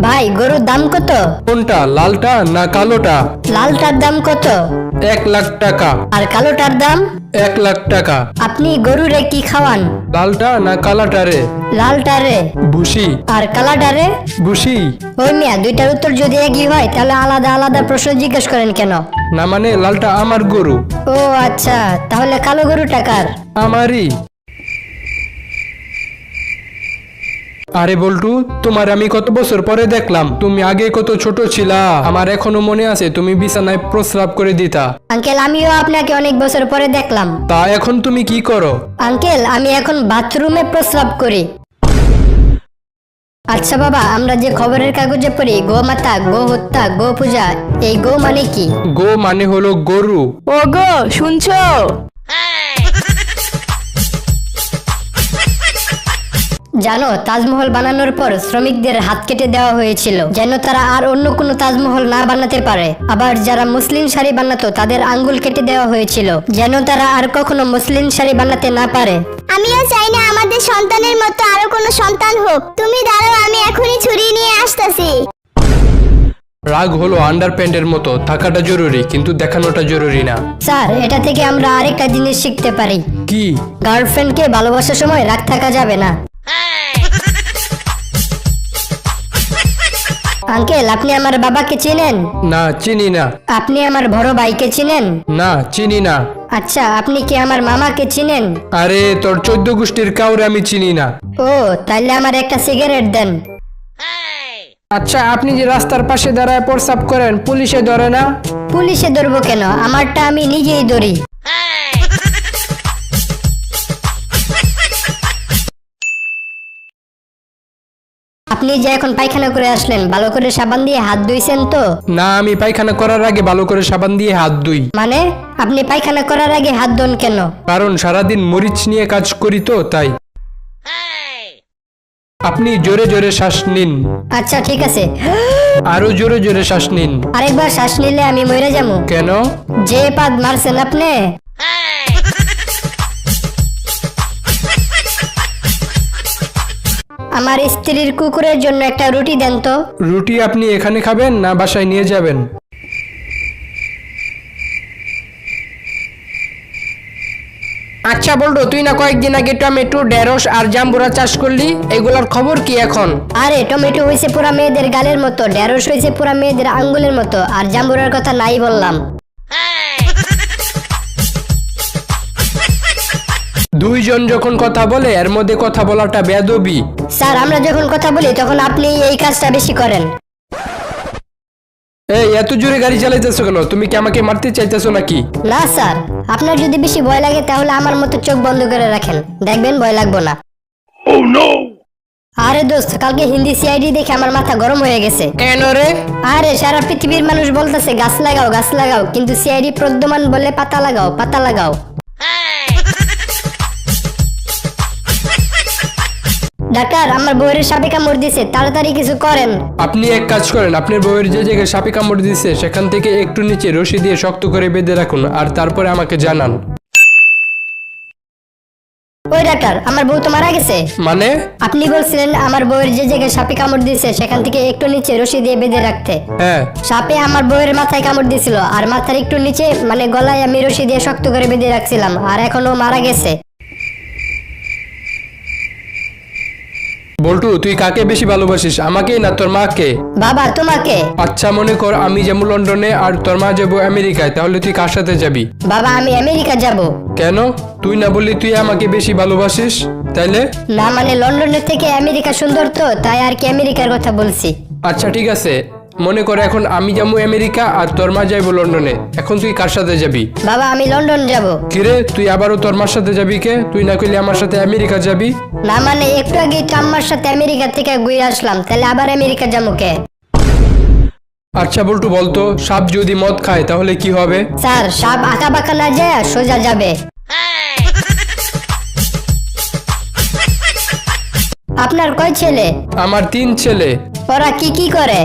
ভাই গরুর দাম কত? কোনটা, লালটা না কালোটা? লালটার দাম কত? 1,00,000 টাকা। আর কালোটার দাম? 1,00,000 টাকা। আপনি গরুরে কি খাওয়ান? লালটা না কালাটারে? লালটারে। ভুসি। আর কালাটারে? ভুসি। ওই মিয়া, দুইটার উত্তর যদি একই হয় তাহলে আলাদা আলাদা প্রশ্ন জিজ্ঞেস করেন কেন? না মানে লালটা আমার গরু। ও আচ্ছা, তাহলে কালো গরু টাকার? আমারই। আরে বল্টু, তোমার আমি কত বছর পরে দেখলাম। তুমি আগে কত ছোট ছিলা, আমার এখনো মনে আছে তুমি বিছানায় প্রস্রাব করে দিতা। আঙ্কেল, আমিও আপনাকে অনেক বছর পরে দেখলাম। তা এখন তুমি কি করো? আঙ্কেল, আমি এখন বাথরুমে প্রস্রাব করি। আচ্ছা বাবা, আমরা যে খবরের কাগজে পড়ি গোমাতা, গো হত্যা, গো পূজা, এই গো মানে কি? গো মানে হলো গরু। ওগো শুনছো? জানো, তাজমহল বানানোর পর শ্রমিকদের হাত কেটে দেওয়া হয়েছিল যেন তারা আর অন্য কোনো তাজমহল না বানাতে পারে। আবার যারা মুসলিম শাড়ি বানাতো তাদের আঙ্গুল কেটে দেওয়া হয়েছিল যেন তারা আর কখনো মুসলিম শাড়ি বানাতে না পারে। আমিও চাই না আমাদের সন্তানের মতো আরো কোনো সন্তান হোক। তুমি দাঁড়াও, আমি এখনই ছুরি নিয়ে আসতেছি। রাগ হলো আন্ডারপ্যান্টের মতো, থাকাটা জরুরি কিন্তু দেখানোটা জরুরি না। স্যার, এটা থেকে আমরা আরেকটা জিনিস শিখতে পারি। কি? গার্লফ্রেন্ডকে ভালোবাসার সময় রাগ থাকা যাবে না। আঙ্কেল, আপনি আমার বাবাকে চিনেন? না, চিনি না। আপনি আমার বড় ভাইকে চিনেন? না, চিনি না। আচ্ছা, আপনি কি আমার মামাকে চিনেন? আরে তোর 14 গোষ্ঠীর কাউরে আমি চিনি না। ও, তাইলে আমার একটা সিগারেট দেন। আচ্ছা, আপনি যে রাস্তার পাশে দাঁড়ায় প্রস্রাব করেন, পুলিশে ধরে না? পুলিশে ধরবো কেন? আমারটা আমি নিজেই ধরি। আপনি যে এখন পায়খানা করে আসলেন, ভালো করে সাবান দিয়ে হাত ধুইছেন তো? না, আমি পায়খানা করার আগে ভালো করে সাবান দিয়ে হাত ধুই। মানে আপনি পায়খানা করার আগে হাত ধোন কেন? কারণ সারাদিন মরিচ নিয়ে কাজ করি তো তাই। আপনি জোরে জোরে শ্বাস নিন। আচ্ছা ঠিক আছে। আরো জোরে জোরে শ্বাস নিন। আরেকবার শ্বাস নিলে আমি মরে যাবো। কেন? যে পাদ মারছেন আপনি। আমার স্ত্রীর কুকুরের জন্য একটা রুটি দেন তো। রুটি আপনি এখানে খাবেন না বাসায় নিয়ে যাবেন? আচ্ছা বলতো, তুই না কয়েকদিন আগে টমেটো, ঢেঁড়স আর জাম্বুরা চাষ করলি, এগুলোর খবর কি এখন? আরে টমেটো হয়েছে পুরা মেয়েদের গালের মতো, ঢেঁড়স হয়েছে পুরা মেয়েদের আঙ্গুলের মতো, আর জাম্বুরার কথা নাই বললাম। দুইজন যখন কথা বলে এর মধ্যে কথা বলাটা বেয়াদবি। স্যার, আমরা যখন কথা বলি তখন আপনি এই কাজটা বেশি করেন। এই এত জোরে গাড়ি চালাইতেছো কেন? তুমি কি আমাকে মারতে চাইতেছো নাকি? না স্যার, আপনার যদি বেশি ভয় লাগে তাহলে আমার মতো চোখ বন্ধ করে রাখেন, দেখবেন ভয় লাগবো না। আরে দোস্ত, কালকে হিন্দি সিআইডি দেখে আমার মাথা গরম হয়ে গেছে। কেন রে? আরে সারা পৃথিবীর মানুষ বলতেছে গাছ লাগাও গাছ লাগাও, কিন্তু সিআইডি প্রদ্যমান বলে পাতা লাগাও পাতা লাগাও। ডাক্তার, আমার বউয়ের সাপে কামড় দিছে, তাড়াতাড়ি কিছু করেন। আপনি এক কাজ করেন, আপনার বউয়ের যে জায়গায় সাপে কামড় দিচ্ছে সেখান থেকে একটু নিচে রশি দিয়ে শক্ত করে বেঁধে রাখুন আর তারপরে আমাকে জানান। ওই ডাক্তার, আমার বউ তো মারা গেছে। মানে? আপনি বলছিলেন আমার বউয়ের যে জায়গায় সাপে কামড় দিছে সেখান থেকে একটু নিচে রশি দিয়ে বেঁধে রাখতে। হ্যাঁ। সাপে আমার বউয়ের মাথায় কামড় দিছিল, আর মাথার একটু নিচে মানে গলায় আমি রশি দিয়ে শক্ত করে বেঁধে রাখছিলাম, আর এখনো মারা গেছে। বল্টু, তুই কাকে বেশি ভালোবাসিস, আমাকে না তোর মাকে? বাবা, তোমাকে। আচ্ছা মনে কর আমি যাবো লন্ডনে আর তোর মা যাবো আমেরিকায়, তাহলে তুই কার সাথে যাবি? বাবা, আমি আমেরিকা যাব। কেন? তুই না বললি তুই আমাকে বেশি ভালোবাসিস, তাইলে? না মানে লন্ডনের থেকে আমেরিকা সুন্দর তো, তাই আর কি আমেরিকার কথা বলছি। আচ্ছা ঠিক আছে, মনে কর এখন আমি যাবো আমেরিকা আর তোর মা যাইবো লন্ডনে, এখন তুই কার সাথে যাবি? বাবা, আমি লন্ডন যাব। কিরে, তুই আবারও তোর মার সাথে যাবি কে? তুই না কইলি আমার সাথে আমেরিকা যাবি? না মানে একটু আগে তো আম্মার সাথে আমেরিকা থেকে ঘুরে আসলাম, তাহলে আবার আমেরিকা যাবো কে? আচ্ছা বল্টু বলতো, সাপ যদি মদ খায় তাহলে কি হবে? স্যার, সাপ আঁকা বাঁকা না যায় সোজা যাবে। আপনার কয় ছেলে? আমার 3 ছেলে। ওরা কি কি করে?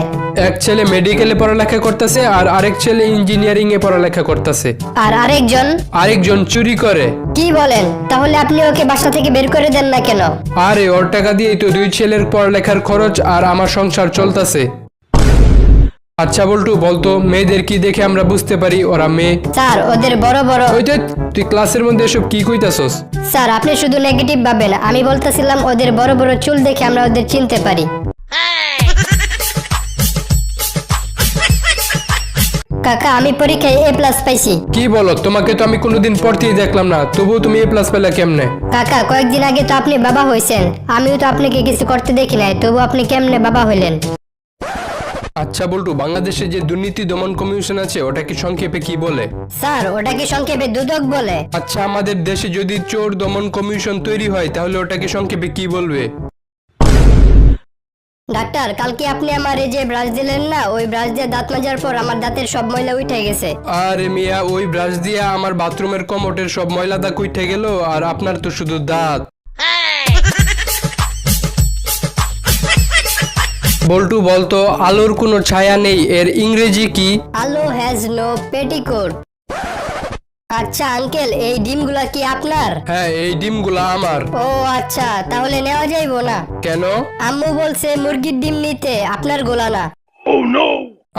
এক ছেলে মেডিকেলে পড়ালেখা করতেছে আর আরেক ছেলে ইঞ্জিনিয়ারিং এ পড়ালেখা করতেছে। আর আরেকজন চুরি করে। কি বলেন? তাহলে আপনি ওকে বাসা থেকে বের করে দেন না কেন? আরে ওর টাকা দিয়েই তো 2 ছেলের পড়ালেখার খরচ আর আমার সংসার চলতেছে। আচ্ছা বল্টু, বলতো মেয়েদের কি দেখে আমরা বুঝতে পারি ওরা মেয়ে? স্যার ওদের বড় বড়। ওই যে তুই ক্লাসের মধ্যে এসব কি কইতাছস? স্যার আপনি শুধু নেগেটিভ ভাবেন, আমি বলতেছিলাম ওদের বড় বড় চুল দেখে আমরা ওদের চিনতে পারি। কাকা আমি পরীক্ষায় A+ পাইছি। কি বলো? তোমাকে তো আমি কোনোদিন পড়তেই দেখলাম না, তবুও তুমি A+ পেলে কেমনে? কাকা কয়েকদিন আগে তো আপনি বাবা হয়েছেন, আমিও তো আপনাকে কিছু করতে দেখি নাই, তবু আপনি কেমনে বাবা হইলেন? আচ্ছা বল্টু, বাংলাদেশে যে দুর্নীতি দমন কমিশন আছে ওটাকে সংক্ষেপে কি বলে? স্যার ওটাকে সংক্ষেপে দুদক বলে। আচ্ছা, আমাদের দেশে যদি চোর দমন কমিশন তৈরি হয় তাহলে ওটাকে সংক্ষেপে কি বলবে? ডাক্তার কালকে আপনি আমার এই যে ব্রাশ দিলেন না, ওই ব্রাশ দিয়ে দাঁত মাজার পর আমার দাঁতের সব ময়লা উঠে গেছে। আরে মিয়া, ওই ব্রাশ দিয়ে আমার বাথরুমের কমোটের সব ময়লা দাগ উঠে গেল, আর আপনার তো শুধু দাঁত। বল্টু বলতো, আলোর কোনো ছায়া নেই এর ইংরেজি কি? আলো হ্যাজ নো পেটিকোট। আচ্ছা আঙ্কেল এই ডিমগুলা কি আপনার? হ্যাঁ, এই ডিমগুলা আমার। ও আচ্ছা, তাহলে নেওয়া যাইবো না? কেন? আম্মু বলছে মুরগির ডিম নিতে, আপনার গোলা না।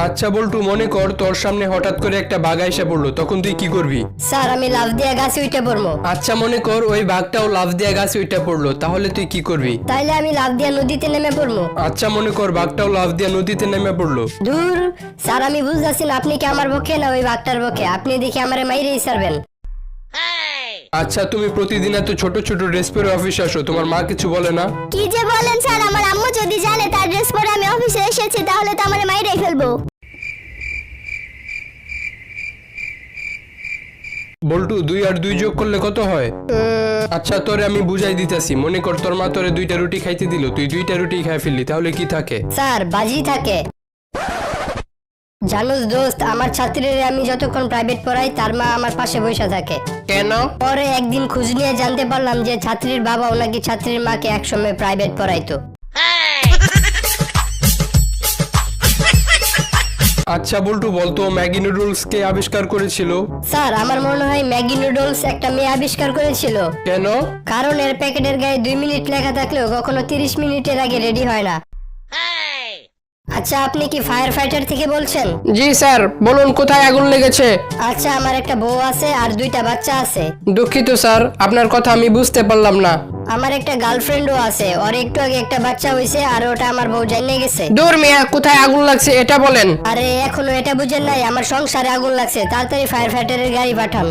আচ্ছা বল্টু, মনে কর তোর সামনে হঠাৎ করে একটা বাঘ এসে পড়লো, তখন তুই কি করবি? স্যার আমি লাফ দিয়ে গাছে উঠে পড়বো। আচ্ছা মনে কর ওই বাঘটাও লাফ দিয়ে গাছে উঠে পড়লো, তাহলে তুই কি করবি? তাইলে আমি লাফ দিয়ে নদীতে নেমে পড়বো। আচ্ছা মনে কর বাঘটাও লাফ দিয়ে নদীতে নেমে পড়লো। দূর স্যার, আমি বুঝতেছি না আপনি কি আমার পক্ষে না ওই বাঘটার পক্ষে, আপনি দেখি আমারে মাইরেই ছাড়বেন। আচ্ছা, তুমি প্রতিদিন এত ছোট ছোট ড্রেস পরে অফিসে আসো, তোমার মা কিছু বলে না? কি যে বলেন স্যার, আমার আম্মু যদি জানে তার ড্রেস পরে আমি অফিসে এসেছি তাহলে তো আমার মাইরে ফেলবো। বল্টু, 2 আর 2 যোগ করলে কত হয়? আচ্ছা তোরে আমি বুঝাই দিতেছি, মনে কর তোর মা তোরে 2টা রুটি খাইতে দিল, তুই 2টা রুটি খাই ফেললি, তাহলে কি থাকে? স্যার বাজি থাকে। জানুস দোস্ত, আমার ছাত্রীর আমি যতক্ষণ প্রাইভেট পড়াই তার মা আমার পাশে বসে থাকে। কেন? পরে একদিন খোঁজ নিয়ে জানতে পারলাম যে ছাত্রীর বাবা ওনাকে ছাত্রীর মাকে একসময় প্রাইভেট পড়াইতো। আচ্ছা বল্টু বলতো, ম্যাগি নুডলস কে আবিষ্কার করেছিল? স্যার আমার মনে হয় ম্যাগি নুডলস একটা মেয়ে আবিষ্কার করেছিল। কেন? কারণ এর প্যাকেটের গায়ে 2 মিনিট লেখা থাকলেও কখনো 30 মিনিটের আগে রেডি হয় না। আচ্ছা আপনি কি ফায়ার ফাইটার থেকে বলছেন? জি স্যার, বলুন কোথায় আগুন লেগেছে? আচ্ছা আমার একটা বউ আছে আর 2টা বাচ্চা আছে। দুঃখিত স্যার, আপনার কথা আমি বুঝতে পারলাম না। আমার একটা গার্লফ্রেন্ডও আছে, ওর একটু আগে একটা বাচ্চা হয়েছে আর ওটা আমার বউ জানিয়ে গেছে। দূর মিয়া, কোথায় আগুন লাগছে এটা বলেন। আরে এখনো এটা বুঝেন নাই, আমার সংসারে আগুন লাগছে, তাড়াতাড়ি ফায়ার ফাইটারের গাড়ি পাঠান।